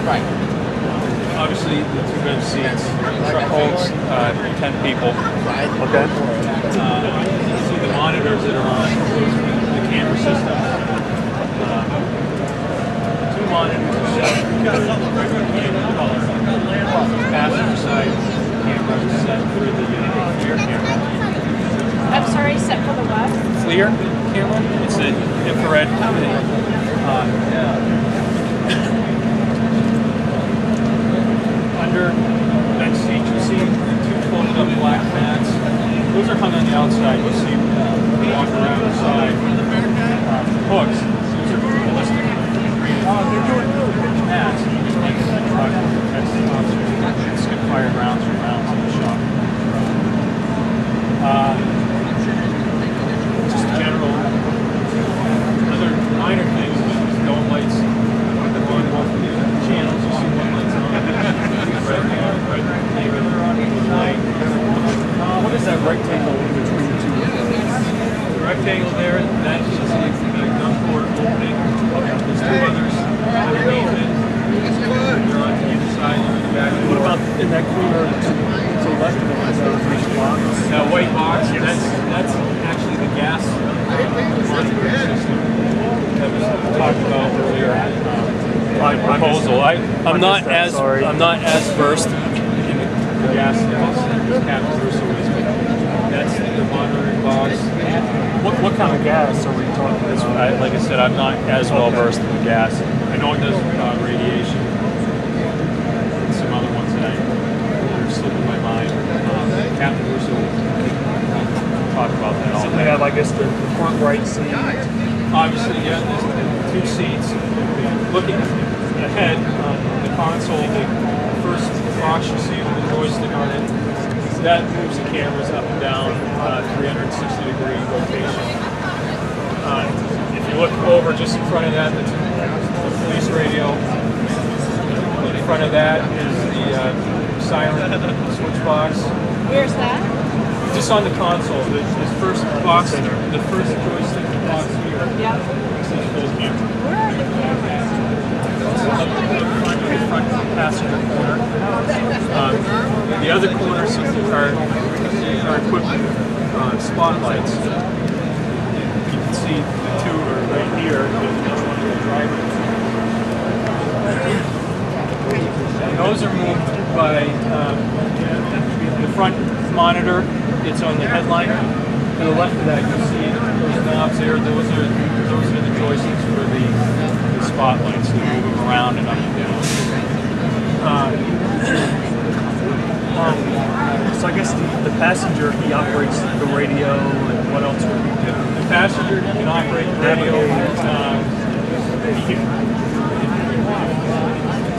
Right. Obviously, the two bench seats. Truck holds 10 people. Right. Okay. You see the monitors that are on the camera system. Two monitors are set for regular color. Passenger side camera is set for the FLIR camera. I'm sorry, set for the what? FLIR camera. It's an infrared. Under bench seat, you see two folded up black mats. Those are hung on the outside. You see walk around the side. Hooks. Those are ballistic. Mats. You just take the truck and protect the officers and skip fire rounds or rounds in the shop. Just general. Other minor things. Dome lights. On both channels. You see one light's on. What is that rectangle in between the two? The rectangle there, that is the gun port opening. There's two others underneath it. They're on either side, they're in the back. What about in that corner to the left of it? Is that a finished box? That white box, that's actually the gas monitoring system that was talked about earlier. My proposal. I'm not as versed in the gas as Captain Russo is, but that's the monitoring box. What kind of gas are we talking about? Like I said, I'm not as well versed in the gas. I know it does radiation and some other ones that are slipping my mind. Captain Russo talk about that all So they have, I guess, the front right seat. Obviously, yeah, there's two seats. Looking ahead on the console, the first box you see with the joystick on it, that moves the cameras up and down 360-degree rotation. If you look over just in front of that, that's the police radio. In front of that is the silent switch box. Where's that? Just on the console, this first box, the first joystick box here. Yeah. Where are the cameras? The front passenger corner. The other corners are equipped with spotlights. You can see the two are right here. And those are moved by the front monitor. It's on the headline. To the left of that, you'll see those knobs there. Those are the joysticks for the spotlights. They move them around and up and down. So I guess the passenger, he operates the radio, and what else would he do? The passenger can operate the radio. He can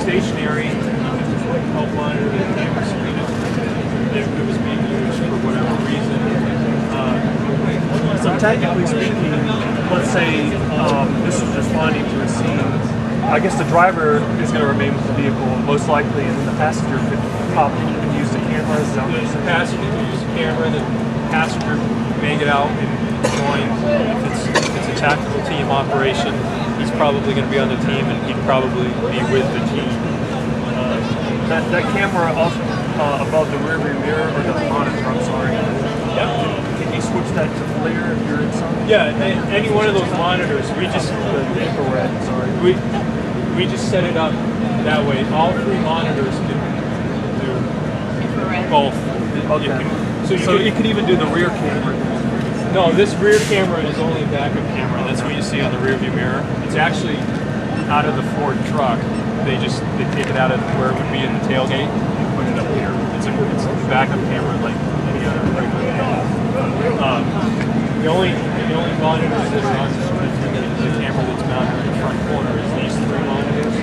stationary. He can help monitor the camera screen if it was being used for whatever reason. So technically speaking, let's say this is responding to a scene. I guess the driver is going to remain with the vehicle, most likely, and then the passenger could pop in and use the camera. The passenger can use the camera. The passenger may get out and join. If it's a tactical team operation, he's probably going to be on the team, and he'd probably be with the team. That camera off above the rear view mirror, or the monitor, I'm sorry. Yep. Can you switch that to FLIR if you're inside? Yeah, any one of those monitors, we just the infrared, sorry. we just set it up that way. All three monitors can do both. Okay. So you could even do the rear camera. No, this rear camera is only a backup camera. That's what you see on the rear view mirror. It's actually out of the Ford truck. They take it out of where it would be in the tailgate and put it up here. It's a backup camera like any other regular camera. The only monitors that are on the camera that's mounted in the front corner is these three monitors.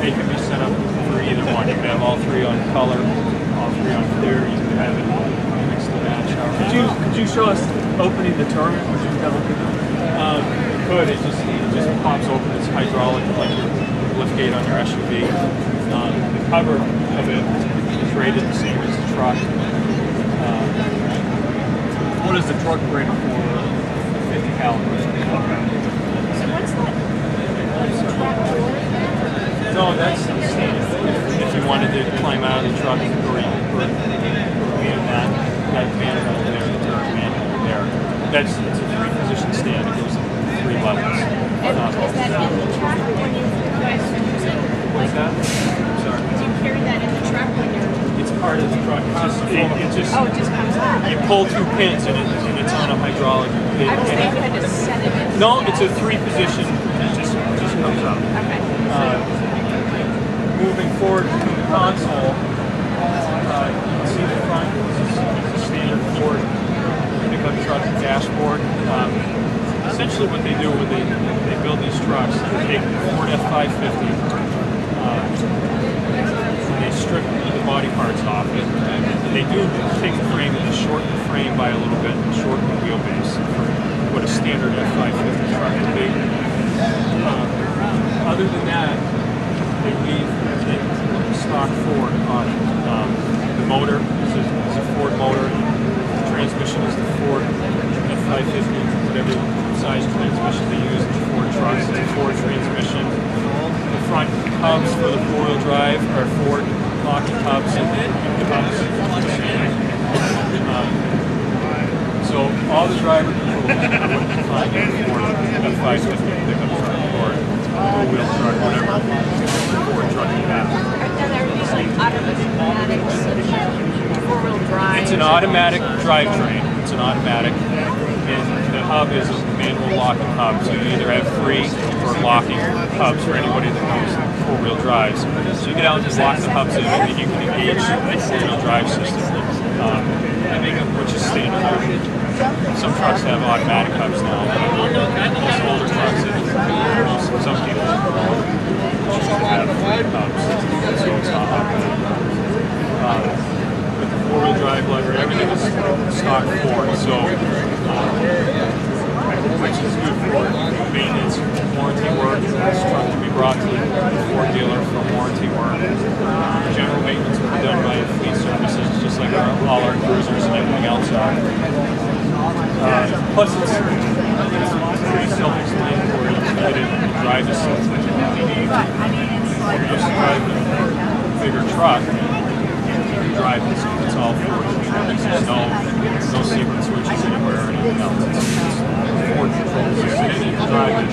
They can be set up for either one. You can have all three on color, all three on clear. You can have it mixed to match. Could you show us opening the turret? Would you have a look at that? You could. It just pops open. It's hydraulic, like your lift gate on your SUV. The cover of it is rated the same as the truck. What is the truck rated for? 50 caliber. So what's that? No, that's the standard. truck, or man that man over there, the turret man over there. It's a 3-position stand. It goes in 3 levels. And is that in the truck when you guys use it? What's that? Sorry. Do you carry that in the truck when you're... It's part of the truck. It just Oh, it just comes out. you pull 2 pins and it's on a hydraulic. I was thinking you had to set it in. No, it's a 3-position. It just comes up. Okay. Moving forward to the console, you can see the front. This is a standard Ford pickup truck dashboard. Essentially, what they do when they build these trucks, they take the Ford F-550 and they strip the body parts off it. They do take the frame and they shorten the frame by a little bit and shorten the wheelbase for what a standard F-550 truck would be. Other than that, they leave stock Ford on it. The motor is a Ford motor. The transmission is the Ford F-550, whatever size transmission they use in the Ford trucks. It's a Ford transmission. The front hubs for the 4-wheel drive are Ford locking hubs and hubs. So all the driver controls are what you find in a Ford F-550 pickup truck or 4-wheel truck, whatever Ford truck you have. And are these like automatic 4-wheel drive? It's an automatic drivetrain. It's an automatic. And the hub is a manual locking hub. So you either have free or locking hubs for anybody that knows 4-wheel drives. So you get out and just lock the hubs in and you can engage the 4-wheel drive system, which is standard. Some trucks have automatic hubs now. Most older trucks, some people have hubs. So it's not automatic. With the 4-wheel drive lever, everything is stock Ford. So which is good for maintenance, warranty work. This truck can be brought to the Ford dealer for warranty work. General maintenance will be done by fleet services, just like all our cruisers and everything else are. Plus, it's pretty self-explanatory. You can get in and drive this. If you're just driving a bigger truck, you can drive this. It's all Ford. There's no secret switches anywhere or anything else. It's Ford controls. You sit in and you drive it.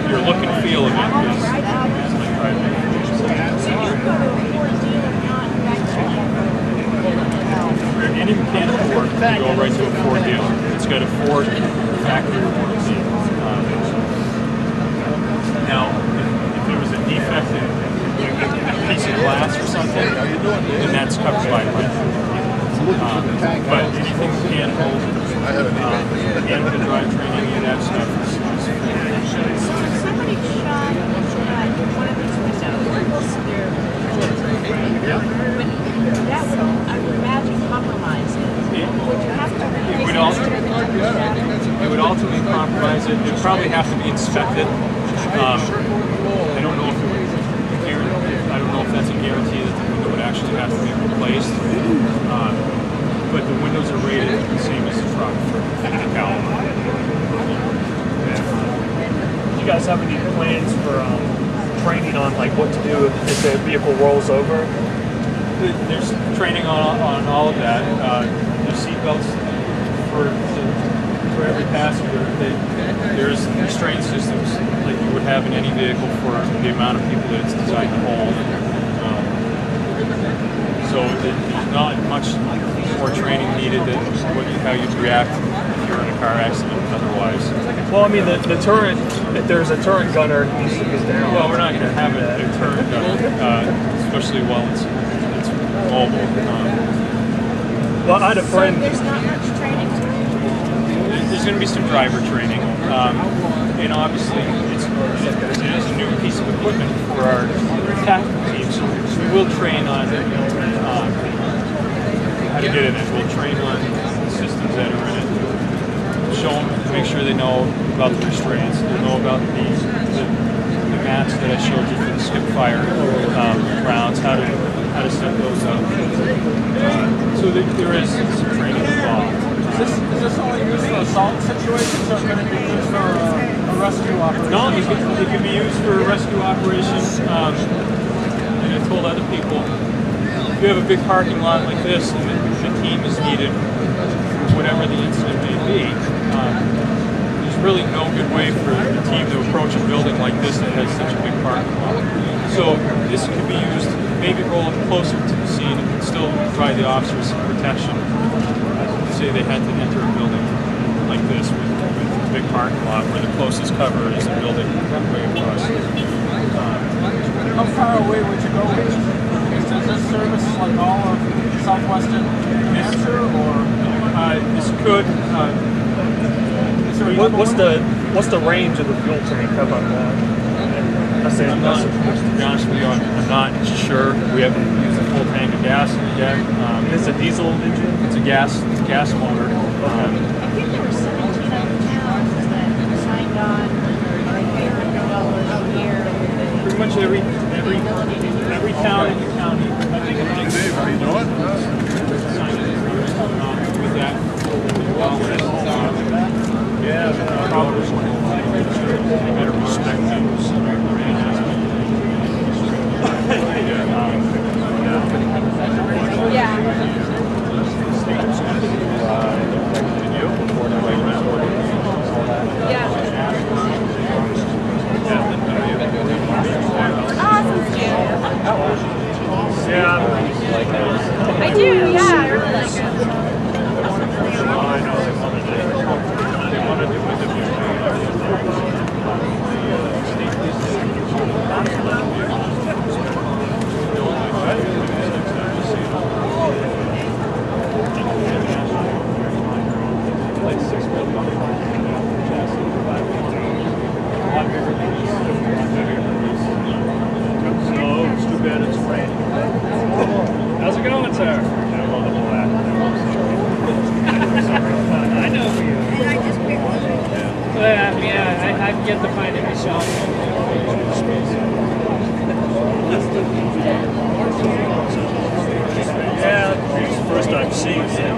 Your look and feel of it is like driving. Any mechanical work, you go right to a Ford dealer. It's got a Ford factory warranty. Now, if there was a defect in a piece of glass or something, then that's covered by rental. But anything mechanical, mechanical drivetrain, any of that stuff is Somebody shot one of these windows. yeah. But that would, I would imagine, compromise it. Would you have to It would ultimately compromise it. It would probably have to be inspected. I don't know if it would I don't know if that's a guarantee that the window would actually have to be replaced. But the windows are rated the same as the truck for the caliber. Do you guys have any plans for training on like what to do if the vehicle rolls over? There's training on all of that. There's seatbelts for every passenger. There's restraint systems like you would have in any vehicle for the amount of people that it's designed to hold. So there's not much more training needed than how you'd react if you're in a car accident otherwise. Well, I mean the turret. If there's a turret gunner, it needs to get down. Well, we're not going to have a turret gunner, especially while it's mobile. Well, I had a friend. So there's not much training to it. There's going to be some driver training, and obviously it is a new piece of equipment for our tactical teams. We will train on how to get in it. We'll train on the systems that are in it. Show them, make sure they know about the restraints. They'll know about the mats that I showed you for the skip fire rounds, how to set those up. So there is some training involved. Is this only used for assault situations or can it be used for a rescue operation? No, it can be used for rescue operations. In I told other people, if you have a big parking lot like this and the team is needed, whatever the incident may be, there's really no good way for the team to approach a building like this that has such a big parking lot. So this could be used, maybe roll it closer to the scene and still provide the officers some protection. Say they had to enter a building like this with a big parking lot where the closest cover is a building way across. How far away would you go with it? Does this service like all of southwestern New Hampshire, or This could. What's the range of the fuel tank? How about that? To be honest with you, I'm not sure. We haven't used a full tank of gas yet. It's a diesel engine? It's a gas motor. I think there were 17 other towns that signed on like a year ago. Pretty much every town in the county. I think you know what? with that. Yeah, probably better respect those. I do, yeah, I really like it. How's it going, sir? I know who you are. Yeah, I've yet to find any shop. Yeah, it's the first I've seen him.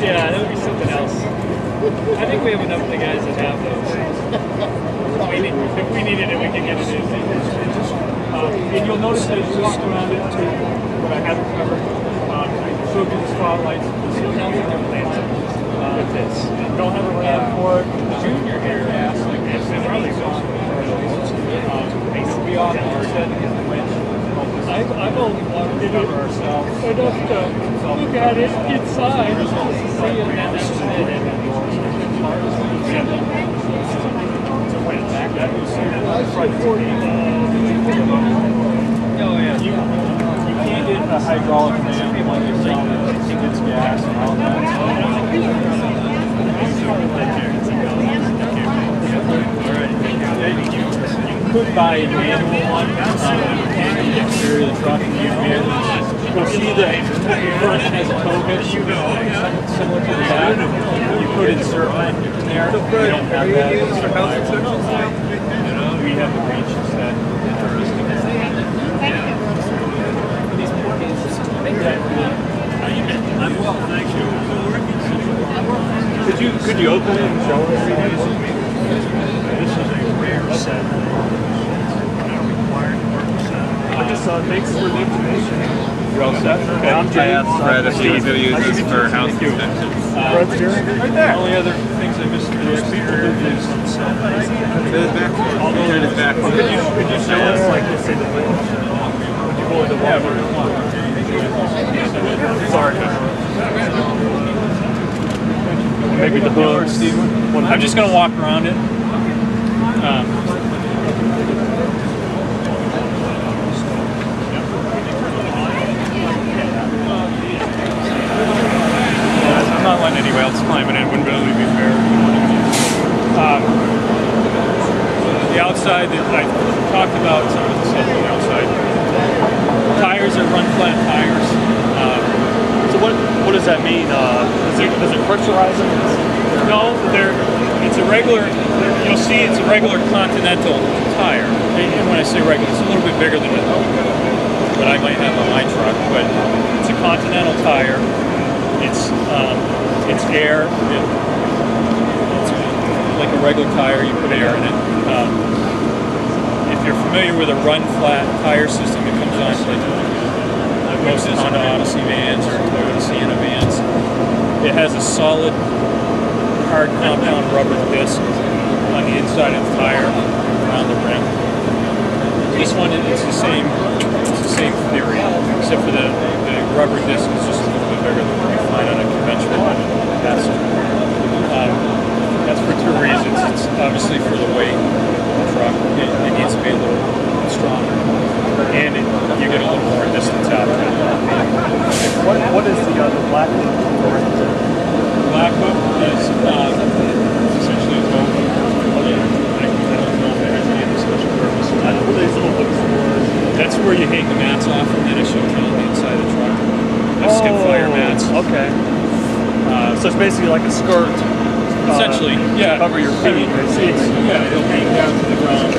Yeah, that would be something else. I think we have enough of the guys that have those. If we needed it, we could get it in. And you'll notice that it's just around it too, what I haven't covered. I showed you the spotlights. Don't have their plans with this. Don't have a plan for it. Junior here asked, like, if they probably We ought to set in the winch. I've only wanted to Cover ourselves. enough to look at it inside. See it, and that's it. Oh, yeah. You can't get a hydraulic fan when you're selling it. It's gas and all that. You could buy a manual one. You can get through the truck and you'll see that the front has a tow hitch similar to the back. You could insert one in there. We don't have that. We have the reach instead. Interesting. I'm well, thank you. Could you open it and show us? This is a rare set. Thanks for the information. You're all set? Okay. I'm Jay. I asked Fred if he was going to use this for house inspection. Fred's here. Right there. Only other things I missed for the exterior is His back. Turn his back. could you show us Like they say the winch. Would you go with the Sorry. Maybe the hooks. I'm just going to walk around it. I'm not letting anybody else climb it in. Wouldn't really be fair. The outside, I talked about some of the stuff on the outside. Tires are run flat tires. So what does that mean? Does it pressurize them? No, it's a regular. You'll see it's a regular Continental tire. And when I say regular, it's a little bit bigger than what I might have on my truck, but it's a Continental tire. It's air. It's like like a regular tire, you put air in it. If you're familiar with a run flat tire system, it comes on like most Honda Odyssey vans or Toyota Sienna vans. It has a solid, hard compound rubber disc on the inside of the tire around the rim. This one is the same theory, except for the rubber disc is just a little bit bigger than what you find on a conventional test. That's for two reasons. It's obviously for the weight of the truck. It needs to be a little stronger, and you get a little more distance out of it. What is the black hook? Black hook is essentially a tow hook. I don't know if it has any special purpose. What are these little hooks for? That's where you hang the mats off from that I showed you on the inside of the truck. The skip fire mats. Okay. So it's basically like a skirt. Essentially, yeah. Cover your feet. Yeah, it'll hang down to the ground.